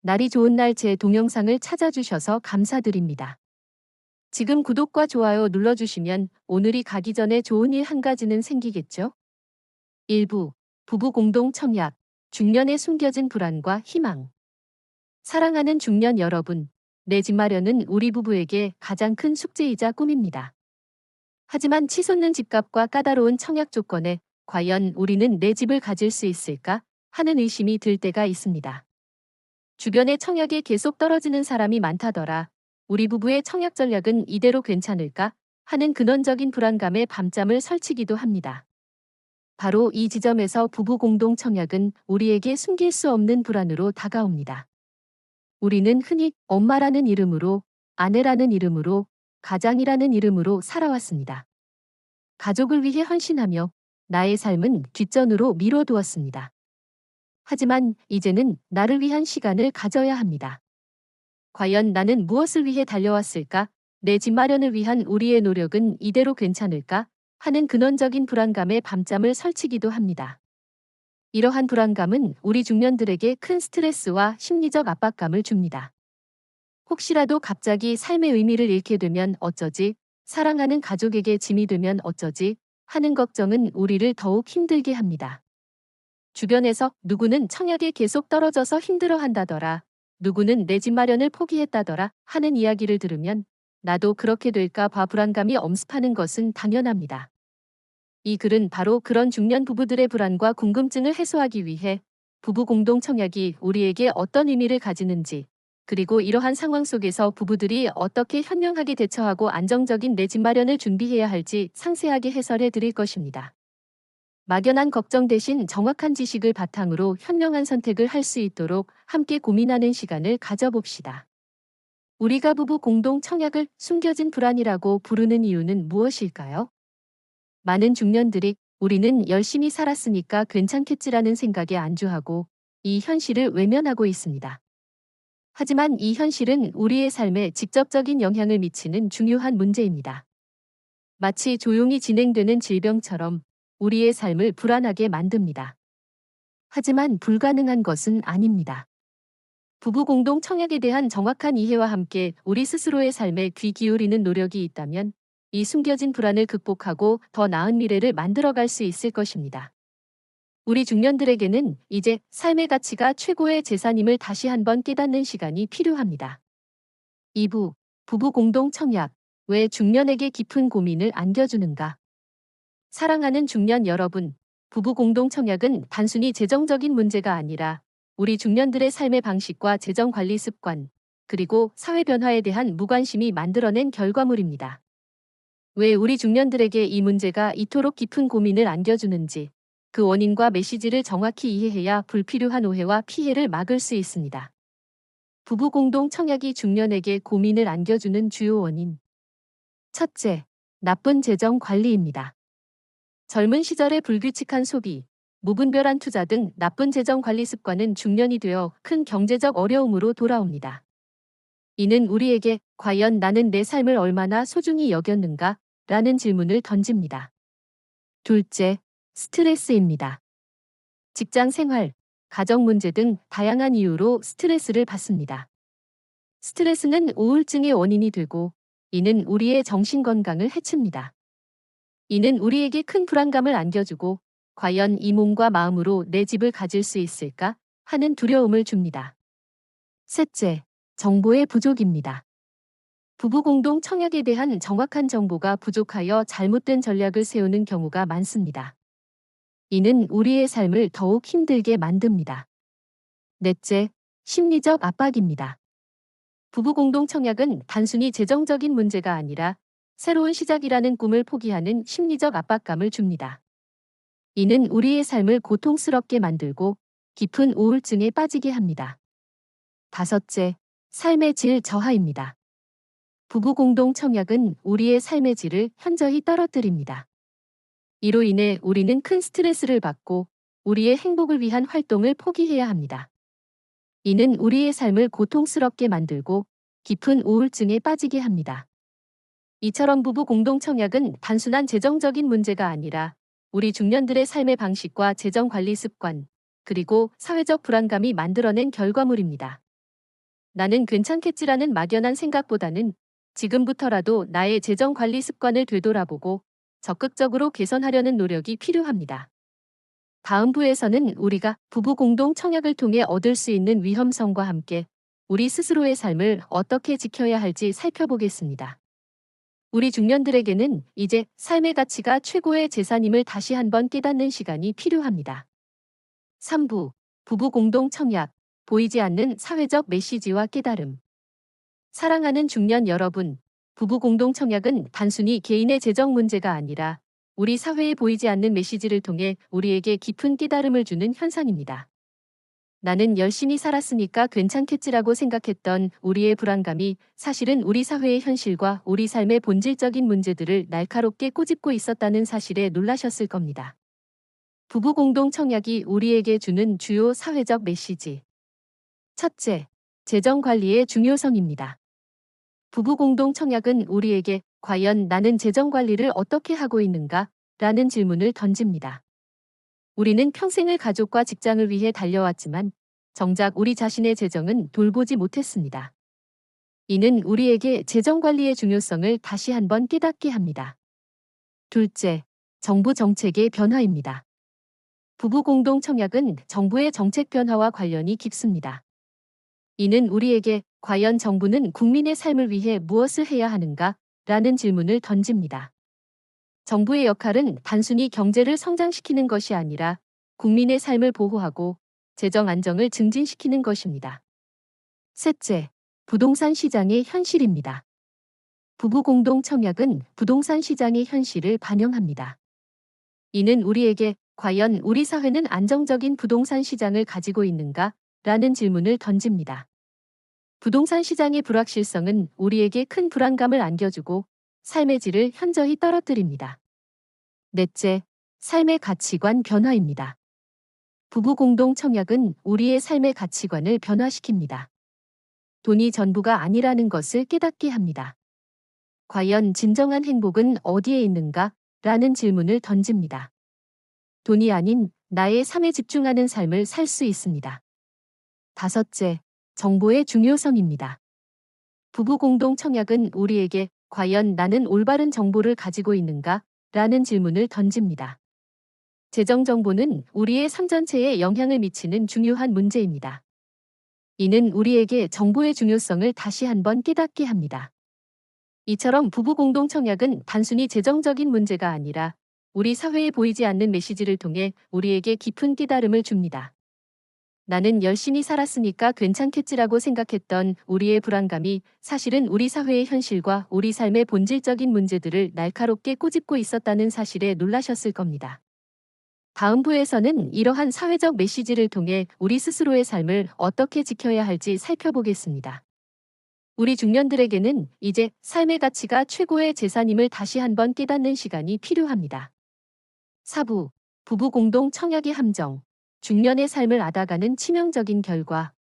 날이 좋은 날 제 동영상을 찾아주셔서 감사드립니다. 지금 구독과 좋아요 눌러주시면 오늘이 가기 전에 좋은 일 한 가지는 생기겠죠? 일부 부부 공동 청약, 중년에 숨겨진 불안과 희망. 사랑하는 중년 여러분, 내 집 마련은 우리 부부에게 가장 큰 숙제이자 꿈입니다. 하지만 치솟는 집값과 까다로운 청약 조건에 과연 우리는 내 집을 가질 수 있을까 하는 의심이 들 때가 있습니다. 주변에 청약이 계속 떨어지는 사람이 많다더라. 우리 부부의 청약 전략은 이대로 괜찮을까 하는 근원적인 불안감에 밤잠을 설치기도 합니다. 바로 이 지점에서 부부 공동 청약은 우리에게 숨길 수 없는 불안으로 다가옵니다. 우리는 흔히 엄마라는 이름으로, 아내라는 이름으로, 가장이라는 이름으로 살아왔습니다. 가족을 위해 헌신하며 나의 삶은 뒷전으로 미뤄두었습니다. 하지만 이제는 나를 위한 시간을 가져야 합니다. 과연 나는 무엇을 위해 달려왔을까? 내 집 마련을 위한 우리의 노력은 이대로 괜찮을까? 하는 근원적인 불안감에 밤잠을 설치기도 합니다. 이러한 불안감은 우리 중년들에게 큰 스트레스와 심리적 압박감을 줍니다. 혹시라도 갑자기 삶의 의미를 잃게 되면 어쩌지? 사랑하는 가족에게 짐이 되면 어쩌지? 하는 걱정은 우리를 더욱 힘들게 합니다. 주변에서 누구는 청약에 계속 떨어져서 힘들어한다더라. 누구는 내 집 마련을 포기했다더라 하는 이야기를 들으면 나도 그렇게 될까 봐 불안감이 엄습하는 것은 당연합니다. 이 글은 바로 그런 중년 부부들의 불안과 궁금증을 해소하기 위해 부부 공동 청약이 우리에게 어떤 의미를 가지는지, 그리고 이러한 상황 속에서 부부들이 어떻게 현명하게 대처하고 안정적인 내 집 마련을 준비해야 할지 상세하게 해설해 드릴 것입니다. 막연한 걱정 대신 정확한 지식을 바탕으로 현명한 선택을 할 수 있도록 함께 고민하는 시간을 가져봅시다. 우리가 부부 공동 청약을 숨겨진 불안이라고 부르는 이유는 무엇일까요? 많은 중년들이 우리는 열심히 살았으니까 괜찮겠지라는 생각에 안주하고 이 현실을 외면하고 있습니다. 하지만 이 현실은 우리의 삶에 직접적인 영향을 미치는 중요한 문제입니다. 마치 조용히 진행되는 질병처럼 우리의 삶을 불안하게 만듭니다. 하지만 불가능한 것은 아닙니다. 부부 공동 청약에 대한 정확한 이해와 함께 우리 스스로의 삶에 귀 기울이는 노력이 있다면 이 숨겨진 불안을 극복하고 더 나은 미래를 만들어갈 수 있을 것입니다. 우리 중년들에게는 이제 삶의 가치가 최고의 재산임을 다시 한번 깨닫는 시간이 필요합니다. 2부 부부 공동 청약, 왜 중년에게 깊은 고민을 안겨주는가? 사랑하는 중년 여러분, 부부 공동 청약은 단순히 재정적인 문제가 아니라 우리 중년들의 삶의 방식과 재정 관리 습관, 그리고 사회 변화에 대한 무관심이 만들어낸 결과물입니다. 왜 우리 중년들에게 이 문제가 이토록 깊은 고민을 안겨주는지, 그 원인과 메시지를 정확히 이해해야 불필요한 오해와 피해를 막을 수 있습니다. 부부 공동 청약이 중년에게 고민을 안겨주는 주요 원인. 첫째, 나쁜 재정 관리입니다. 젊은 시절의 불규칙한 소비, 무분별한 투자 등 나쁜 재정 관리 습관은 중년이 되어 큰 경제적 어려움으로 돌아옵니다. 이는 우리에게 과연 나는 내 삶을 얼마나 소중히 여겼는가? 라는 질문을 던집니다. 둘째, 스트레스입니다. 직장 생활, 가정 문제 등 다양한 이유로 스트레스를 받습니다. 스트레스는 우울증의 원인이 되고 이는 우리의 정신 건강을 해칩니다. 이는 우리에게 큰 불안감을 안겨주고 과연 이 몸과 마음으로 내 집을 가질 수 있을까 하는 두려움을 줍니다. 셋째, 정보의 부족입니다. 부부 공동 청약에 대한 정확한 정보가 부족하여 잘못된 전략을 세우는 경우가 많습니다. 이는 우리의 삶을 더욱 힘들게 만듭니다. 넷째, 심리적 압박입니다. 부부 공동 청약은 단순히 재정적인 문제가 아니라 새로운 시작이라는 꿈을 포기하는 심리적 압박감을 줍니다. 이는 우리의 삶을 고통스럽게 만들고 깊은 우울증에 빠지게 합니다. 다섯째, 삶의 질 저하입니다. 부부 공동 청약은 우리의 삶의 질을 현저히 떨어뜨립니다. 이로 인해 우리는 큰 스트레스를 받고 우리의 행복을 위한 활동을 포기해야 합니다. 이는 우리의 삶을 고통스럽게 만들고 깊은 우울증에 빠지게 합니다. 이처럼 부부 공동 청약은 단순한 재정적인 문제가 아니라 우리 중년들의 삶의 방식과 재정 관리 습관, 그리고 사회적 불안감이 만들어낸 결과물입니다. 나는 괜찮겠지라는 막연한 생각보다는 지금부터라도 나의 재정 관리 습관을 되돌아보고 적극적으로 개선하려는 노력이 필요합니다. 다음 부에서는 우리가 부부 공동 청약을 통해 얻을 수 있는 위험성과 함께 우리 스스로의 삶을 어떻게 지켜야 할지 살펴보겠습니다. 우리 중년들에게는 이제 삶의 가치가 최고의 재산임을 다시 한번 깨닫는 시간이 필요합니다. 3부 부부 공동 청약 보이지 않는 사회적 메시지와 깨달음. 사랑하는 중년 여러분, 부부 공동 청약은 단순히 개인의 재정 문제가 아니라 우리 사회에 보이지 않는 메시지를 통해 우리에게 깊은 깨달음을 주는 현상입니다. 나는 열심히 살았으니까 괜찮겠지라고 생각했던 우리의 불안감이 사실은 우리 사회의 현실과 우리 삶의 본질적인 문제들을 날카롭게 꼬집고 있었다는 사실에 놀라셨을 겁니다. 부부 공동 청약이 우리에게 주는 주요 사회적 메시지. 첫째, 재정 관리의 중요성입니다. 부부 공동 청약은 우리에게 과연 나는 재정 관리를 어떻게 하고 있는가? 라는 질문을 던집니다. 우리는 평생을 가족과 직장을 위해 달려왔지만 정작 우리 자신의 재정은 돌보지 못했습니다. 이는 우리에게 재정 관리의 중요성을 다시 한번 깨닫게 합니다. 둘째, 정부 정책의 변화입니다. 부부 공동 청약은 정부의 정책 변화와 관련이 깊습니다. 이는 우리에게 과연 정부는 국민의 삶을 위해 무엇을 해야 하는가? 라는 질문을 던집니다. 정부의 역할은 단순히 경제를 성장시키는 것이 아니라 국민의 삶을 보호하고 재정 안정을 증진시키는 것입니다. 셋째, 부동산 시장의 현실입니다. 부부 공동 청약은 부동산 시장의 현실을 반영합니다. 이는 우리에게 과연 우리 사회는 안정적인 부동산 시장을 가지고 있는가? 라는 질문을 던집니다. 부동산 시장의 불확실성은 우리에게 큰 불안감을 안겨주고 삶의 질을 현저히 떨어뜨립니다. 넷째, 삶의 가치관 변화입니다. 부부 공동 청약은 우리의 삶의 가치관을 변화시킵니다. 돈이 전부가 아니라는 것을 깨닫게 합니다. 과연 진정한 행복은 어디에 있는가? 라는 질문을 던집니다. 돈이 아닌 나의 삶에 집중하는 삶을 살 수 있습니다. 다섯째, 정보의 중요성입니다. 부부 공동 청약은 우리에게 과연 나는 올바른 정보를 가지고 있는가? 라는 질문을 던집니다. 재정 정보는 우리의 삶 전체에 영향을 미치는 중요한 문제입니다. 이는 우리에게 정보의 중요성을 다시 한번 깨닫게 합니다. 이처럼 부부 공동 청약은 단순히 재정적인 문제가 아니라 우리 사회에 보이지 않는 메시지를 통해 우리에게 깊은 깨달음을 줍니다. 나는 열심히 살았으니까 괜찮겠지라고 생각했던 우리의 불안감이 사실은 우리 사회의 현실과 우리 삶의 본질적인 문제들을 날카롭게 꼬집고 있었다는 사실에 놀라셨을 겁니다. 다음 부에서는 이러한 사회적 메시지를 통해 우리 스스로의 삶을 어떻게 지켜야 할지 살펴보겠습니다. 우리 중년들에게는 이제 삶의 가치가 최고의 재산임을 다시 한번 깨닫는 시간이 필요합니다. 4부 부부 공동 청약의 함정, 중년의 삶을 앗아가는 치명적인 결과.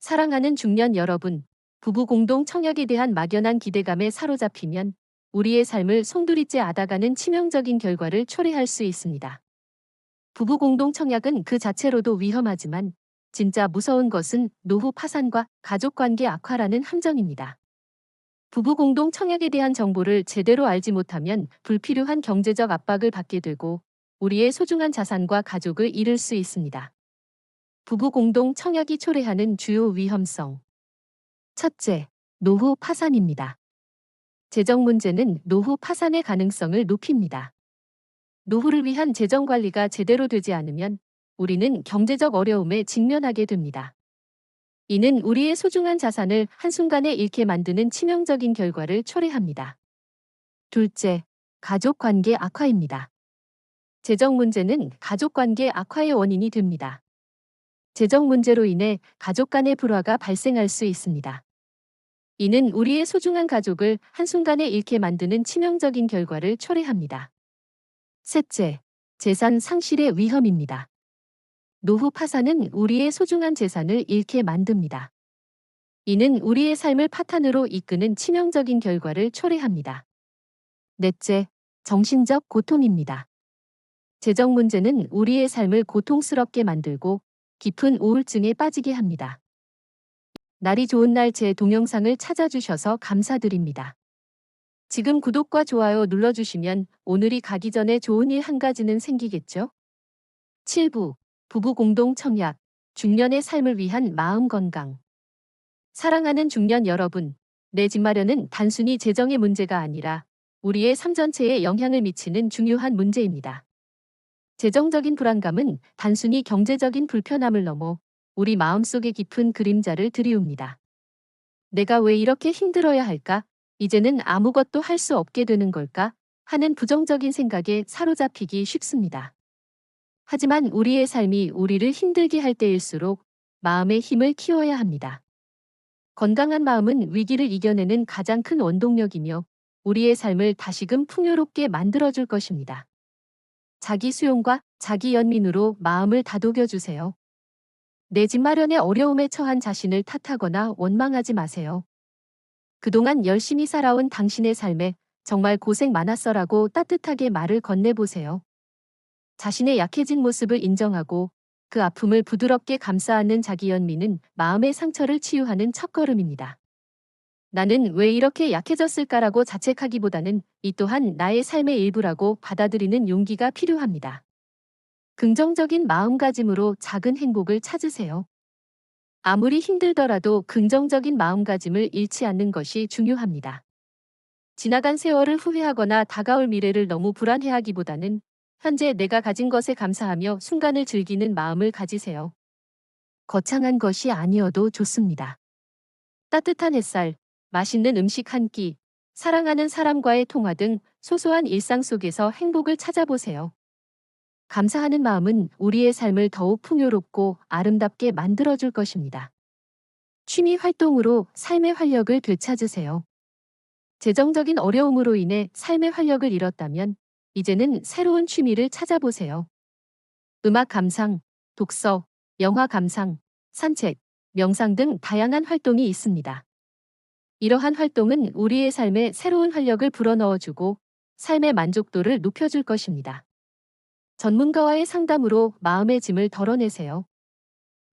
사랑하는 중년 여러분, 부부 공동 청약에 대한 막연한 기대감에 사로잡히면 우리의 삶을 송두리째 앗아가는 치명적인 결과를 초래할 수 있습니다. 부부 공동 청약은 그 자체로도 위험하지만 진짜 무서운 것은 노후 파산과 가족관계 악화라는 함정입니다. 부부 공동 청약에 대한 정보를 제대로 알지 못하면 불필요한 경제적 압박을 받게 되고 우리의 소중한 자산과 가족을 잃을 수 있습니다. 부부 공동 청약이 초래하는 주요 위험성. 첫째, 노후 파산입니다. 재정 문제는 노후 파산의 가능성을 높입니다. 노후를 위한 재정 관리가 제대로 되지 않으면 우리는 경제적 어려움에 직면하게 됩니다. 이는 우리의 소중한 자산을 한순간에 잃게 만드는 치명적인 결과를 초래합니다. 둘째, 가족 관계 악화입니다. 재정 문제는 가족 관계 악화의 원인이 됩니다. 재정 문제로 인해 가족 간의 불화가 발생할 수 있습니다. 이는 우리의 소중한 가족을 한순간에 잃게 만드는 치명적인 결과를 초래합니다. 셋째, 재산 상실의 위험입니다. 노후 파산은 우리의 소중한 재산을 잃게 만듭니다. 이는 우리의 삶을 파탄으로 이끄는 치명적인 결과를 초래합니다. 넷째, 정신적 고통입니다. 재정 문제는 우리의 삶을 고통스럽게 만들고 깊은 우울증에 빠지게 합니다. 날이 좋은 날 제 동영상을 찾아주셔서 감사드립니다. 지금 구독과 좋아요 눌러주시면 오늘이 가기 전에 좋은 일 한 가지는 생기겠죠? 7부 부부 공동 청약 중년의 삶을 위한 마음 건강. 사랑하는 중년 여러분, 내 집 마련은 단순히 재정의 문제가 아니라 우리의 삶 전체에 영향을 미치는 중요한 문제입니다. 재정적인 불안감은 단순히 경제적인 불편함을 넘어 우리 마음속의 깊은 그림자를 드리웁니다. 내가 왜 이렇게 힘들어야 할까? 이제는 아무것도 할 수 없게 되는 걸까? 하는 부정적인 생각에 사로잡히기 쉽습니다. 하지만 우리의 삶이 우리를 힘들게 할 때일수록 마음의 힘을 키워야 합니다. 건강한 마음은 위기를 이겨내는 가장 큰 원동력이며 우리의 삶을 다시금 풍요롭게 만들어줄 것입니다. 자기 수용과 자기 연민으로 마음을 다독여 주세요. 내 집 마련의 어려움에 처한 자신을 탓하거나 원망하지 마세요. 그동안 열심히 살아온 당신의 삶에 정말 고생 많았어라고 따뜻하게 말을 건네보세요. 자신의 약해진 모습을 인정하고 그 아픔을 부드럽게 감싸 안는 자기 연민은 마음의 상처를 치유하는 첫걸음입니다. 나는 왜 이렇게 약해졌을까라고 자책하기보다는 이 또한 나의 삶의 일부라고 받아들이는 용기가 필요합니다. 긍정적인 마음가짐으로 작은 행복을 찾으세요. 아무리 힘들더라도 긍정적인 마음가짐을 잃지 않는 것이 중요합니다. 지나간 세월을 후회하거나 다가올 미래를 너무 불안해하기보다는 현재 내가 가진 것에 감사하며 순간을 즐기는 마음을 가지세요. 거창한 것이 아니어도 좋습니다. 따뜻한 햇살, 맛있는 음식 한 끼, 사랑하는 사람과의 통화 등 소소한 일상 속에서 행복을 찾아보세요. 감사하는 마음은 우리의 삶을 더욱 풍요롭고 아름답게 만들어줄 것입니다. 취미 활동으로 삶의 활력을 되찾으세요. 재정적인 어려움으로 인해 삶의 활력을 잃었다면 이제는 새로운 취미를 찾아보세요. 음악 감상, 독서, 영화 감상, 산책, 명상 등 다양한 활동이 있습니다. 이러한 활동은 우리의 삶에 새로운 활력을 불어넣어주고 삶의 만족도를 높여줄 것입니다. 전문가와의 상담으로 마음의 짐을 덜어내세요.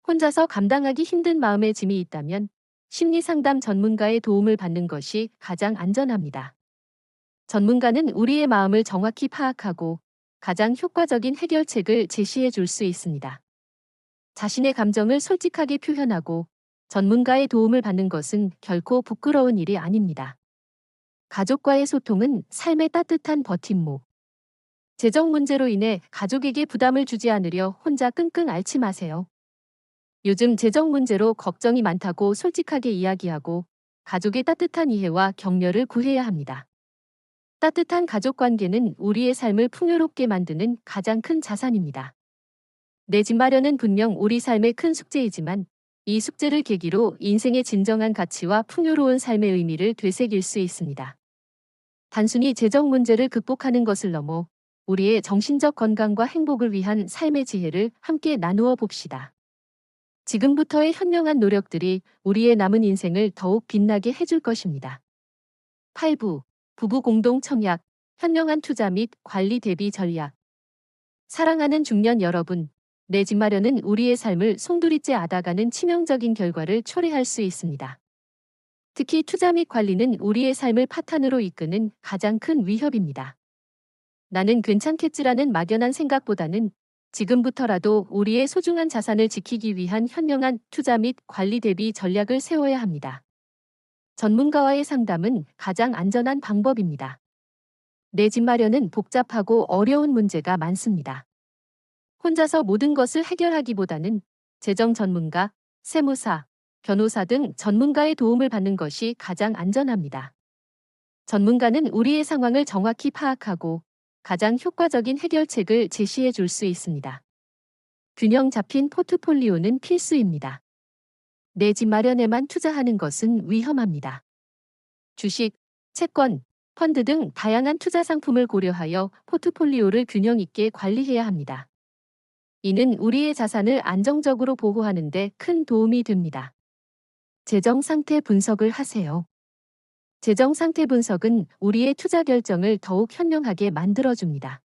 혼자서 감당하기 힘든 마음의 짐이 있다면 심리상담 전문가의 도움을 받는 것이 가장 안전합니다. 전문가는 우리의 마음을 정확히 파악하고 가장 효과적인 해결책을 제시해 줄 수 있습니다. 자신의 감정을 솔직하게 표현하고 전문가의 도움을 받는 것은 결코 부끄러운 일이 아닙니다. 가족과의 소통은 삶의 따뜻한 버팀목. 재정 문제로 인해 가족에게 부담을 주지 않으려 혼자 끙끙 앓지 마세요. 요즘 재정 문제로 걱정이 많다고 솔직하게 이야기하고 가족의 따뜻한 이해와 격려를 구해야 합니다. 따뜻한 가족 관계는 우리의 삶을 풍요롭게 만드는 가장 큰 자산입니다. 내 집 마련은 분명 우리 삶의 큰 숙제이지만 이 숙제를 계기로 인생의 진정한 가치와 풍요로운 삶의 의미를 되새길 수 있습니다. 단순히 재정 문제를 극복하는 것을 넘어 우리의 정신적 건강과 행복을 위한 삶의 지혜를 함께 나누어 봅시다. 지금부터의 현명한 노력들이 우리의 남은 인생을 더욱 빛나게 해줄 것입니다. 8부 부부 공동 청약, 현명한 투자 및 관리 대비 전략. 사랑하는 중년 여러분, 내 집 마련은 우리의 삶을 송두리째 앓아가는 치명적인 결과를 초래할 수 있습니다. 특히 투자 및 관리는 우리의 삶을 파탄으로 이끄는 가장 큰 위협입니다. 나는 괜찮겠지라는 막연한 생각보다는 지금부터라도 우리의 소중한 자산을 지키기 위한 현명한 투자 및 관리 대비 전략을 세워야 합니다. 전문가와의 상담은 가장 안전한 방법입니다. 내 집 마련은 복잡하고 어려운 문제가 많습니다. 혼자서 모든 것을 해결하기보다는 재정 전문가, 세무사, 변호사 등 전문가의 도움을 받는 것이 가장 안전합니다. 전문가는 우리의 상황을 정확히 파악하고 가장 효과적인 해결책을 제시해 줄 수 있습니다. 균형 잡힌 포트폴리오는 필수입니다. 내 집 마련에만 투자하는 것은 위험합니다. 주식, 채권, 펀드 등 다양한 투자 상품을 고려하여 포트폴리오를 균형 있게 관리해야 합니다. 이는 우리의 자산을 안정적으로 보호하는 데 큰 도움이 됩니다. 재정 상태 분석을 하세요. 재정 상태 분석은 우리의 투자 결정을 더욱 현명하게 만들어줍니다.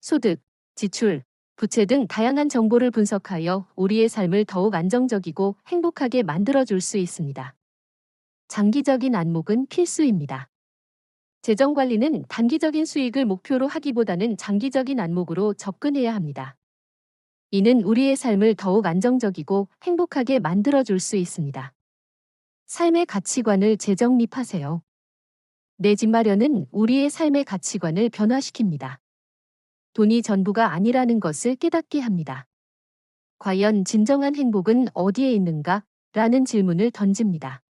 소득, 지출, 부채 등 다양한 정보를 분석하여 우리의 삶을 더욱 안정적이고 행복하게 만들어줄 수 있습니다. 장기적인 안목은 필수입니다. 재정 관리는 단기적인 수익을 목표로 하기보다는 장기적인 안목으로 접근해야 합니다. 이는 우리의 삶을 더욱 안정적이고 행복하게 만들어줄 수 있습니다. 삶의 가치관을 재정립하세요. 내 집 마련은 우리의 삶의 가치관을 변화시킵니다. 돈이 전부가 아니라는 것을 깨닫게 합니다. 과연 진정한 행복은 어디에 있는가? 라는 질문을 던집니다.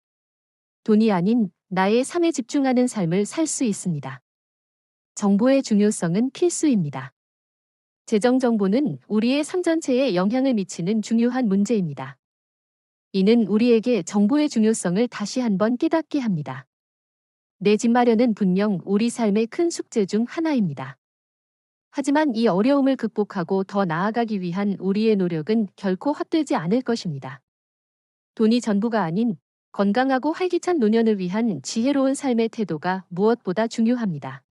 돈이 아닌 나의 삶에 집중하는 삶을 살 수 있습니다. 정보의 중요성은 필수입니다. 재정 정보는 우리의 삶 전체에 영향을 미치는 중요한 문제입니다. 이는 우리에게 정보의 중요성을 다시 한번 깨닫게 합니다. 내 집 마련은 분명 우리 삶의 큰 숙제 중 하나입니다. 하지만 이 어려움을 극복하고 더 나아가기 위한 우리의 노력은 결코 헛되지 않을 것입니다. 돈이 전부가 아닌 건강하고 활기찬 노년을 위한 지혜로운 삶의 태도가 무엇보다 중요합니다.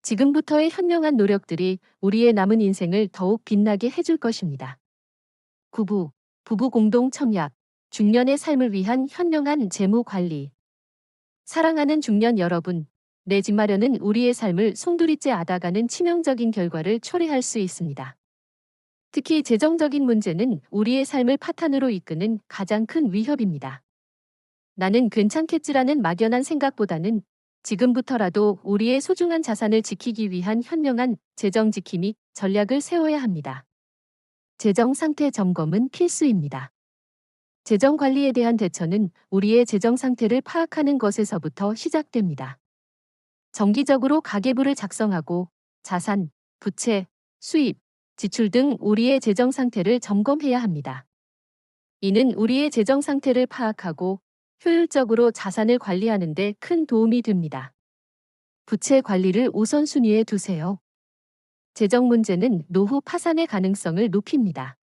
지금부터의 현명한 노력들이 우리의 남은 인생을 더욱 빛나게 해줄 것입니다. 부부 공동 청약, 중년의 삶을 위한 현명한 재무 관리. 사랑하는 중년 여러분, 내 집 마련은 우리의 삶을 송두리째 앓아가는 치명적인 결과를 초래할 수 있습니다. 특히 재정적인 문제는 우리의 삶을 파탄으로 이끄는 가장 큰 위협입니다. 나는 괜찮겠지라는 막연한 생각보다는 지금부터라도 우리의 소중한 자산을 지키기 위한 현명한 재정 지킴이 전략을 세워야 합니다. 재정 상태 점검은 필수입니다. 재정 관리에 대한 대처는 우리의 재정 상태를 파악하는 것에서부터 시작됩니다. 정기적으로 가계부를 작성하고 자산, 부채, 수입, 지출 등 우리의 재정 상태를 점검해야 합니다. 이는 우리의 재정 상태를 파악하고 효율적으로 자산을 관리하는 데 큰 도움이 됩니다. 부채 관리를 우선순위에 두세요. 재정 문제는 노후 파산의 가능성을 높입니다.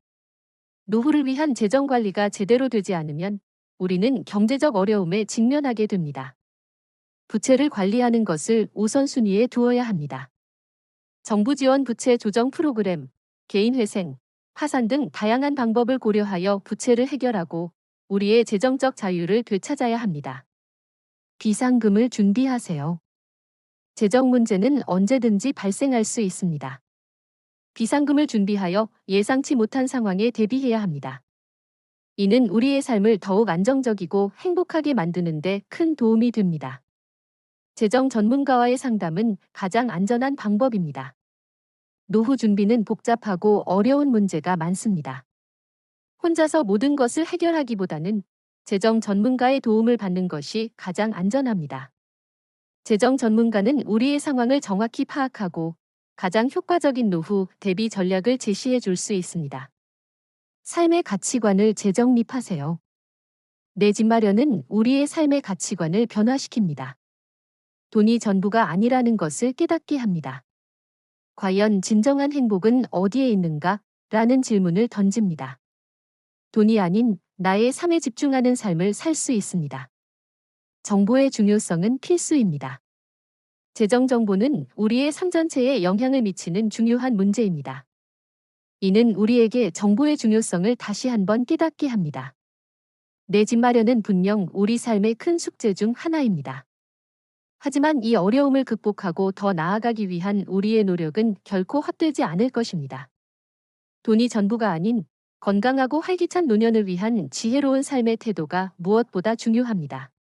노후를 위한 재정 관리가 제대로 되지 않으면 우리는 경제적 어려움에 직면하게 됩니다. 부채를 관리하는 것을 우선순위에 두어야 합니다. 정부 지원 부채 조정 프로그램, 개인 회생, 파산 등 다양한 방법을 고려하여 부채를 해결하고 우리의 재정적 자유를 되찾아야 합니다. 비상금을 준비하세요. 재정 문제는 언제든지 발생할 수 있습니다. 비상금을 준비하여 예상치 못한 상황에 대비해야 합니다. 이는 우리의 삶을 더욱 안정적이고 행복하게 만드는 데 큰 도움이 됩니다. 재정 전문가와의 상담은 가장 안전한 방법입니다. 노후 준비는 복잡하고 어려운 문제가 많습니다. 혼자서 모든 것을 해결하기보다는 재정 전문가의 도움을 받는 것이 가장 안전합니다. 재정 전문가는 우리의 상황을 정확히 파악하고 가장 효과적인 노후 대비 전략을 제시해 줄 수 있습니다. 삶의 가치관을 재정립하세요. 내 집 마련은 우리의 삶의 가치관을 변화시킵니다. 돈이 전부가 아니라는 것을 깨닫게 합니다. 과연 진정한 행복은 어디에 있는가? 라는 질문을 던집니다. 돈이 아닌 나의 삶에 집중하는 삶을 살 수 있습니다. 정보의 중요성은 필수입니다. 재정 정보는 우리의 삶 전체에 영향을 미치는 중요한 문제입니다. 이는 우리에게 정보의 중요성을 다시 한번 깨닫게 합니다. 내 집 마련은 분명 우리 삶의 큰 숙제 중 하나입니다. 하지만 이 어려움을 극복하고 더 나아가기 위한 우리의 노력은 결코 헛되지 않을 것입니다. 돈이 전부가 아닌 건강하고 활기찬 노년을 위한 지혜로운 삶의 태도가 무엇보다 중요합니다.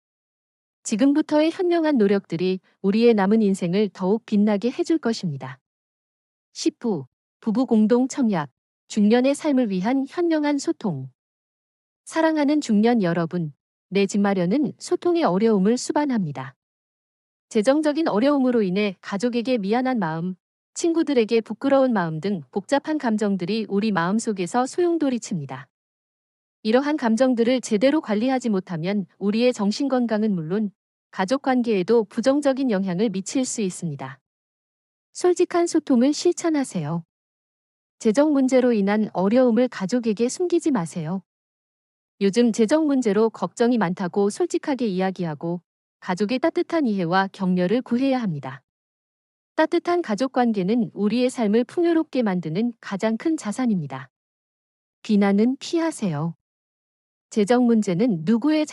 지금부터의 현명한 노력들이 우리의 남은 인생을 더욱 빛나게 해줄 것입니다. 10부 부부 공동 청약, 중년의 삶을 위한 현명한 소통. 사랑하는 중년 여러분, 내 집 마련은 소통의 어려움을 수반합니다. 재정적인 어려움으로 인해 가족에게 미안한 마음, 친구들에게 부끄러운 마음 등 복잡한 감정들이 우리 마음속에서 소용돌이칩니다. 이러한 감정들을 제대로 관리하지 못하면 우리의 정신건강은 물론 가족 관계에도 부정적인 영향을 미칠 수 있습니다. 솔직한 소통을 실천하세요. 재정 문제로 인한 어려움을 가족에게 숨기지 마세요. 요즘 재정 문제로 걱정이 많다고 솔직하게 이야기하고 가족의 따뜻한 이해와 격려를 구해야 합니다. 따뜻한 가족 관계는 우리의 삶을 풍요롭게 만드는 가장 큰 자산입니다. 비난은 피하세요. 재정 문제는 누구의